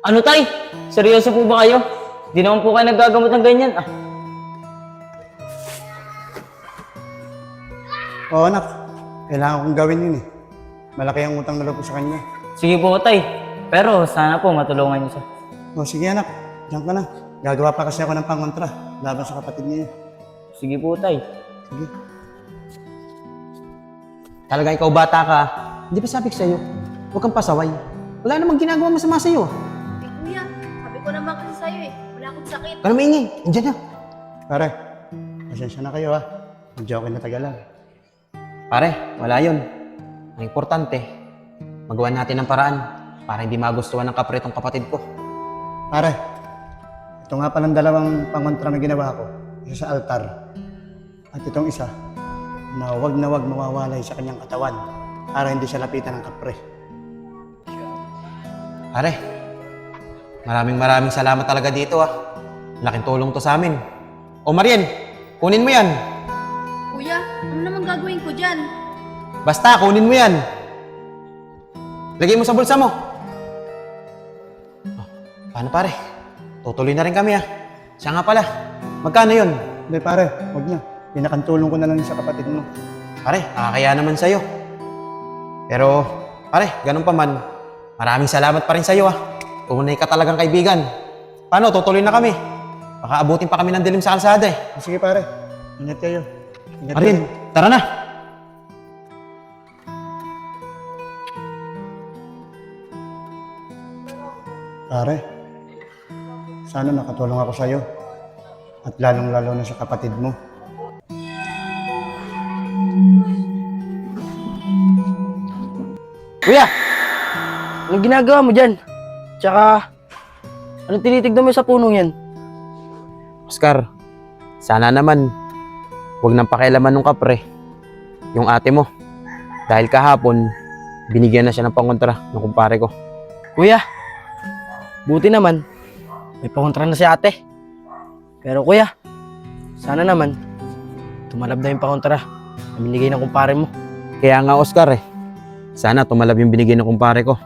Ano tay? Seryoso po ba kayo? Di naman po kayo naggagamot ng ganyan ah. Oo anak, kailangan kong gawin yun eh. Malaki ang utang na loob ko sa kanya. Sige po tay. Pero sana po matulungan niyo siya. O sige anak, diyan ka na. Gagawa pa kasi ako ng pangontra laban sa kapatid niya. Sige po tay. Sige. Talaga ikaw bata ka, hindi ba sabi ko sa'yo, huwag kang pasaway. Wala namang ginagawa masama sa'yo. Eh, kuya, sabi ko naman kasi sa'yo eh. Wala akong sakit. Ano maingi? Andiyan na. Pare, pasensya na kayo ha. Medyo ako natagalan. Pare, wala yun. Ang importante, magawa natin ng paraan para hindi magustuhan ng kapre itong kapatid ko. Pare, ito nga palang dalawang pangontra na ginawa ko. Isa sa altar. At itong isa, na wag mawawalay sa kanyang katawan para hindi siya lapitan ng kapre. Pare, maraming salamat talaga dito ah. Laking tulong to sa amin. O Marian, kunin mo yan. Kuya, ano naman gagawin ko dyan? Basta, kunin mo yan. Lagay mo sa bulsa mo. Oh, paano pare? Tutuloy na rin kami ah. Siya nga pala, magkano yun? Hindi pare, wag niya. Pinakantulong ko na lang sa kapatid mo. Pare, nakakaya naman sa'yo. Pero, pare, ganun pa man, maraming salamat pa rin sa'yo ah. Tunay ka talagang kaibigan. Paano, tutuloy na kami. Baka abutin pa kami ng dilim sa kalsada eh. Sige pare, ingat kayo. Ingat Marin, kayo. tara na. Pare, sana nakatulong ako sa'yo. At lalong-lalo na sa kapatid mo. Kuya, anong ginagawa mo dyan? Tsaka, anong tinitignan mo sa punong yan? Oscar, sana naman, huwag nang pakialaman ng kapre, yung ate mo. Dahil kahapon, binigyan na siya ng pangontra ng kumpare ko. Kuya, buti naman, may pangontra na si ate. Pero kuya, sana naman, tumalab na yung pangontra na binigay ng kumpare mo. Kaya nga Oscar sana tumalab yung binigay ng kumpare ko.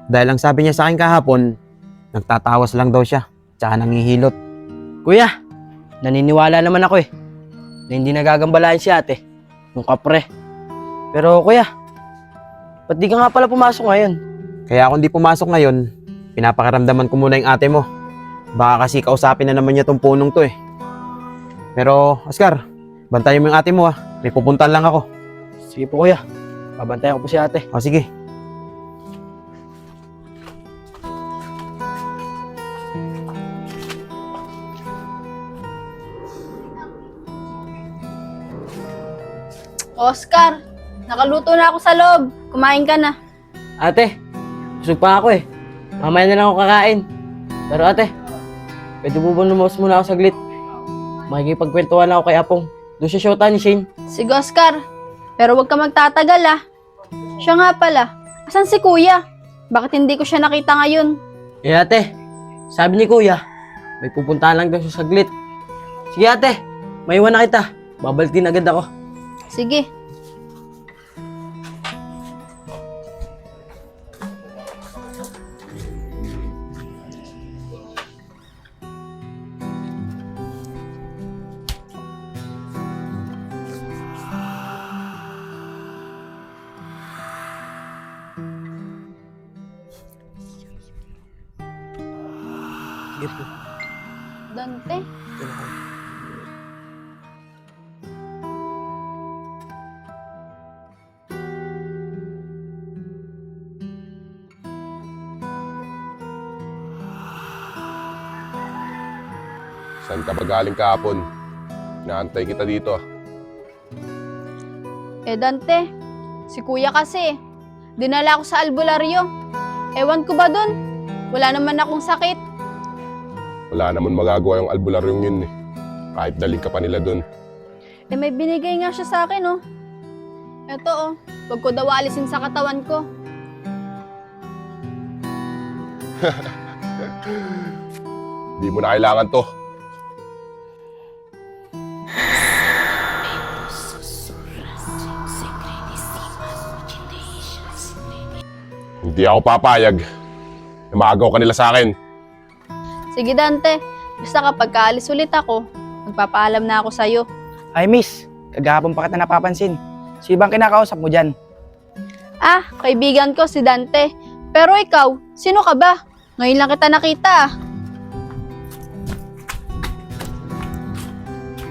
Dahil ang sabi niya sa akin kahapon, nagtatawas lang daw siya, tsaka nangihilot. Kuya, naniniwala naman ako na hindi nagagambalayan si ate, yung kapre. Pero kuya, ba't di ka nga pala pumasok ngayon? Kaya kung di pumasok ngayon, pinapakiramdaman ko muna yung ate mo. Baka kasi kausapin na naman niya tong punong to eh. Pero Oscar, bantayan mo yung ate mo may pupuntahan lang ako. Sige po kuya, babantayan ko po si ate. O sige. Oscar, nakaluto na ako sa loob. Kumain ka na. Ate, busog pa ako Mamaya na lang ako kakain. Pero ate, pwede mo ba lumawas muna ako saglit? Makikipagkwentuhan ako kay Apong. Doon siya shota ni Shane. Sige, Oscar. Pero huwag ka magtatagal ah. Siya nga pala. Asan si kuya? Bakit hindi ko siya nakita ngayon? Eh ate, sabi ni kuya, may pupuntahan lang daw siya saglit. Sige ate, maiwan na kita. Babalik din agad ako. Sige. Sige po. Dante. Saan ka ba galing kahapon? Inaantay kita dito. Eh Dante, si kuya kasi. Dinala ako sa albularyo. Ewan ko ba dun? Wala naman akong sakit. Wala naman magagawa yung albularyong yun eh. Kahit daling ka pa nila dun. Eh may binigay nga siya sa akin oh. Eto oh, wag ko daw alisin sa katawan ko. Di mo na kailangan to. Hindi ako papayag Maagaw ka nila sa akin. Sige Dante, basta kapag kaalis ulit ako, magpapaalam na ako sa'yo. Ay, miss. Kagahapon pa kita napapansin. Si ibang kinakausap mo dyan. Ah, kaibigan ko si Dante. Pero ikaw, sino ka ba? Ngayon lang kita nakita ah.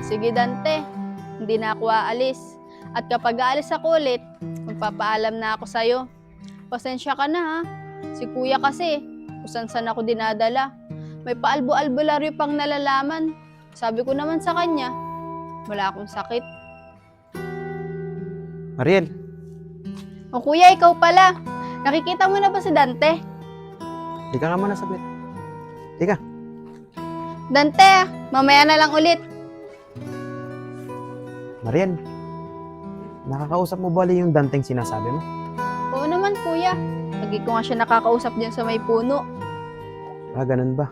Sige Dante, hindi na ako aalis. At kapag aalis ako ulit, magpapaalam na ako sa'yo. Pasensya ka na ha. Si kuya kasi, kung saan ako dinadala. May paalbo-albularyo pang nalalaman. Sabi ko naman sa kanya, wala akong sakit. Mariel, O kuya, ikaw pala. Nakikita mo na ba si Dante? di ka nga muna saglit. Tika, Dante, mamaya na lang ulit. Mariel, nakakausap mo ba yung Danteng sinasabi mo? Oo naman kuya. Lagi ko nga siya nakakausap dyan sa may puno. Ah, ganun ba?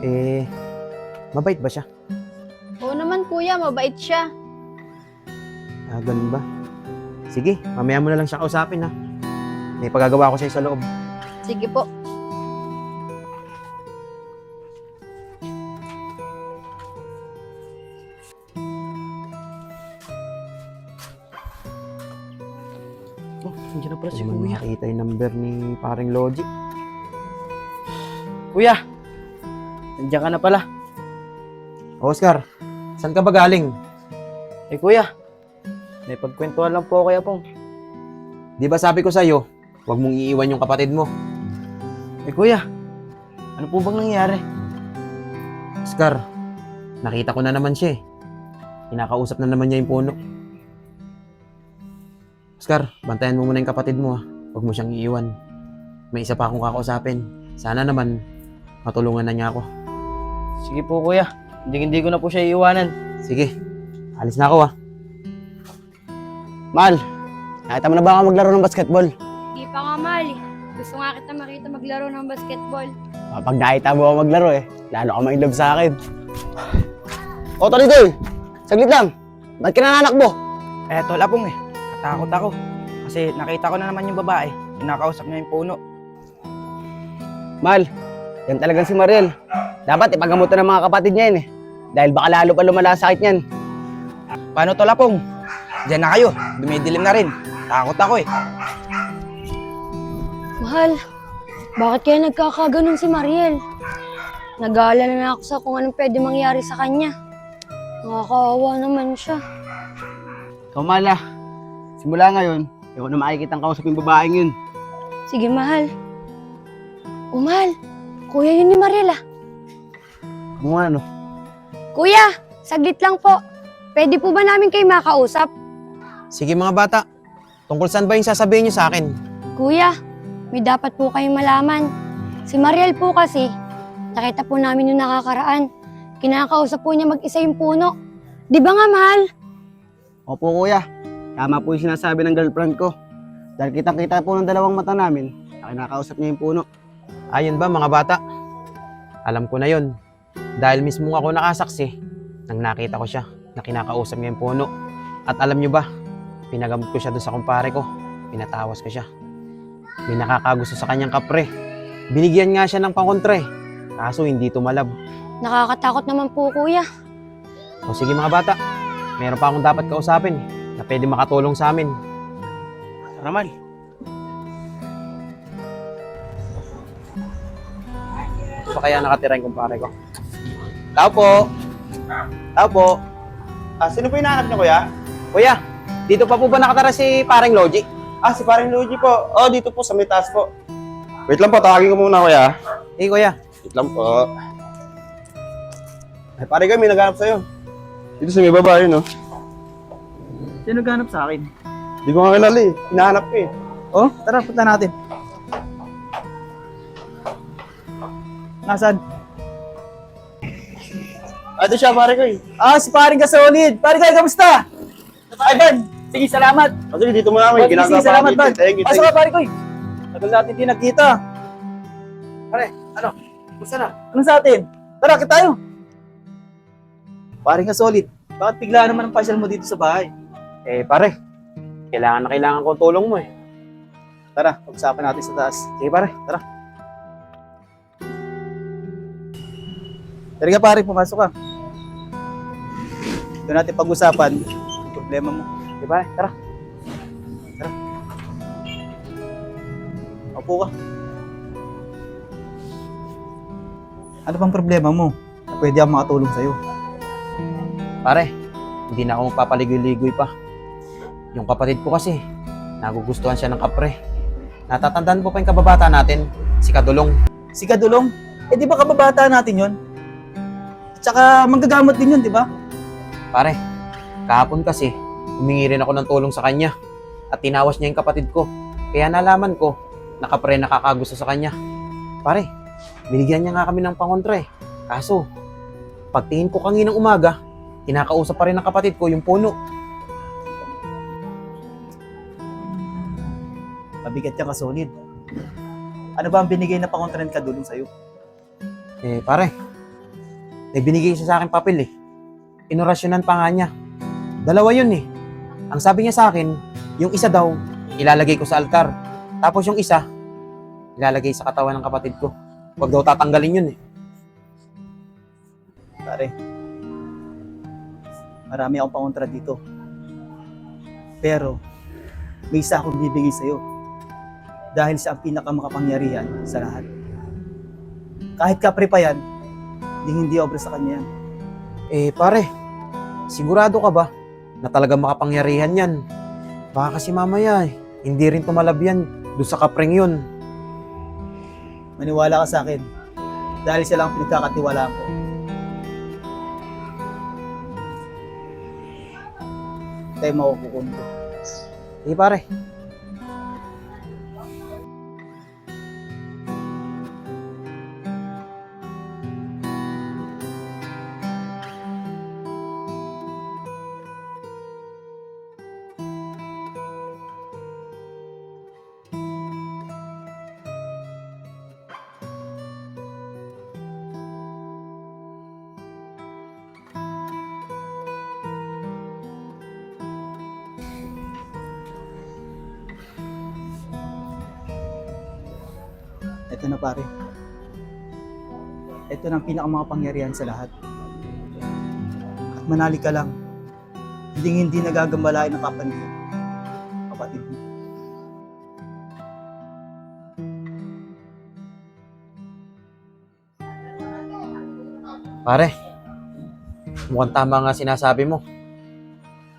Eh, mabait ba siya? Oo naman kuya, mabait siya. Ah, ganun ba? Sige, mamaya mo na lang siya kausapin ha. May pagagawa ko sa'yo sa loob. Sige po. Oh, nandiyan na pala si Hindi mo kuya. nakita yung number ni paring Logic. Kuya, nandiyan ka na pala. Oscar, saan ka ba galing? Eh kuya, may pagkwentuhan lang po kaya pong. Di ba sabi ko sa'yo, huwag mong iiwan yung kapatid mo. Eh kuya, ano po bang nangyari? Oscar, nakita ko na naman siya eh. Kinakausap na naman niya yung puno. Oscar, bantayan mo muna yung kapatid mo ha. Huwag mo siyang iiwan. May isa pa akong kakausapin. Sana naman, matulungan na niya ako. Sige po kuya, hindi ko na po siya iiwanan. Sige, alis na ako ha. Mal, nakita mo na ba ako maglaro ng basketball? Di pa nga mali. Gusto nga kita makita maglaro ng basketball. Pag nakita mo ako maglaro lalo ka ma-inlove sa akin. O, Tolidoy! Saglit lang! Ba't ka nananakbo? Eh tol apong natakot ako. Kasi nakita ko na naman yung babae, kinakausap niya yung puno. Mal, yan talagang si Mariel. Dapat ipagamutan ng mga kapatid niya yun Dahil baka lalo pa lumala ang sakit niyan. Paano tol apong? Diyan na kayo, dumidilim na rin. Takot ako Mahal, bakit kaya nagkakaganon si Mariel? Nag-aalala na ako sa kung anong pwede mangyari sa kanya. Nakakaawa naman siya. Ikaw, Mal simula ngayon, ayaw na makikitang kausap yung babaeng yun. Sige, mahal. Mahal, kuya yun ni Mariel ah. Kung ano? Kuya, saglit lang po. Pwede po ba namin kayo makausap? Sige mga bata, tungkol saan ba yung sasabihin niyo sa akin? Kuya, may dapat po kayong malaman. Si Mariel po kasi, nakita po namin yung nakakaraan. Kinakausap po niya mag-isa yung puno. Di ba nga, mahal? Opo, kuya. Tama po yung sinasabi ng girlfriend ko. Dahil kitang-kita po ng dalawang mata namin na kinakausap niya yung puno. Ayun ba mga bata? Alam ko na yun. Dahil mismo ako nakasaksi nang nakita ko siya na kinakausap niya yung puno. At alam niyo ba, pinagamot ko siya doon sa kumpare ko. Pinatawas ko siya. May nakakagusto sa kanyang kapre. Binigyan nga siya ng pangkontre. Kaso hindi tumalab. Nakakatakot naman po, kuya. O sige mga bata, meron pa akong dapat kausapin na pwede makatulong sa amin. Tara Mal. Ito pa kaya nakatira yung kumpare ko? Tao po! Tao po! Sino po yung nahanap niyo, kuya? Kuya, dito pa po ba nakatira si pareng Logic? Si paring Luigi po. Dito po sa may taas po. Wait lang po, tawagin ko muna, kuya. Eh kuya, Wait lang po. Ay, pare kami, naghanap sa'yo. Dito sa may babae, no? Sino naghanap sa akin? Hindi ko nga kilala hinahanap ko Oh, tara punta natin. Nasaan? Ito siya, pare ko Si paring Kasolid. Paring kayo, kamusta? Ay, Ban. Sige, salamat. Sige, dito mo namin. Sige, salamat, Ban. Thank you. Pasok ka, pare ko. Tagal natin di nagkita. Pare, ano? Gusto na? Anong sa atin? Tara, kita tayo. Paring Kasolid, bakit bigla naman ang pasyal mo dito sa bahay? eh pare, kailangan ko ang tulong mo eh. Tara, pag-usapan natin sa taas. Sige pare, tara. Tara ka pare, pumasok ka. Doon natin pag-usapan yung problema mo. Di ba? Tara. Tara. Upo ka. Ano bang problema mo? Pwede akong makatulong sa'yo. Pare, hindi na ako magpapaligoy-ligoy pa. Yung kapatid ko kasi, nagugustuhan siya ng kapre. Natatandaan po pa yung kababata natin, si Kadulong. Si Kadulong, di ba kababata natin yon? Tsaka manggagamot din yun, di ba? Pare, kahapon kasi, humingi rin ako ng tulong sa kanya. At tinawas niya yung kapatid ko. Kaya nalaman ko, na kapre nakakagusto sa kanya. Pare, binigyan niya nga kami ng pangontra eh. Kaso, pagtingin ko kaninang umaga, kinakausap pa rin ng kapatid ko yung puno. Mabigat yan kasolid. Ano ba ang binigay na pangontra ni Kadulong sa'yo? Eh, pare, may binigay siya sa akin papel eh. Inorasyonan pa nga niya. Dalawa yun eh. Ang sabi niya sa akin, yung isa daw, ilalagay ko sa altar. Tapos yung isa, ilalagay sa katawan ng kapatid ko. Huwag daw tatanggalin yun eh. Pare, marami akong pangontra dito. Pero, may isa akong bibigay sa'yo. Dahil siya ang pinakamakapangyarihan sa lahat. Kahit kapre pa yan, hindi obra sa kanya yan. Eh, pare, sigurado ka ba na talagang makapangyarihan yan? Baka kasi mamaya eh, hindi rin tumalab yan doon sa kapreng yun. Maniwala ka sa akin. Dahil siya lang ang pinagkakatiwalaan ko. Tayo makukukunin ko. Eh, pare. Ito na pare. Ito na ang pinakamakapangyarihan sa lahat. At manali ka lang. Hindi nagagambalain ng kapatid mo. Pare, mukhang tama nga sinasabi mo.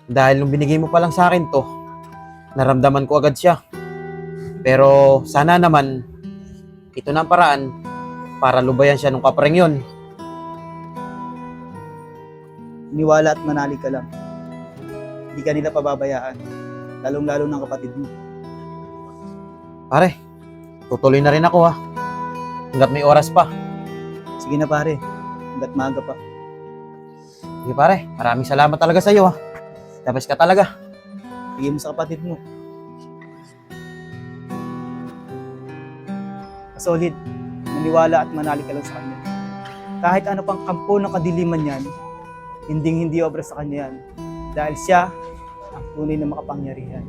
Dahil nung binigay mo pa lang sa akin to, naramdaman ko agad siya. Pero sana naman, ito na ang paraan para lubayan siya nung kapreng yun. Niwala at manali ka lang. Hindi ka nila pababayaan. Lalong-lalo ng kapatid mo. Pare, tutuloy na rin ako ha. Hanggat may oras pa. Sige na pare. Hanggat maaga pa. Sige pare, maraming salamat talaga sa iyo ha. Tapos ka talaga. Bigay mo sa kapatid mo. Solid. Maniwala at manali ka lang sa kanya. Kahit ano pang kampo ng kadiliman yan, hindi obra sa kanya yan. Dahil siya ang tunay na makapangyarihan.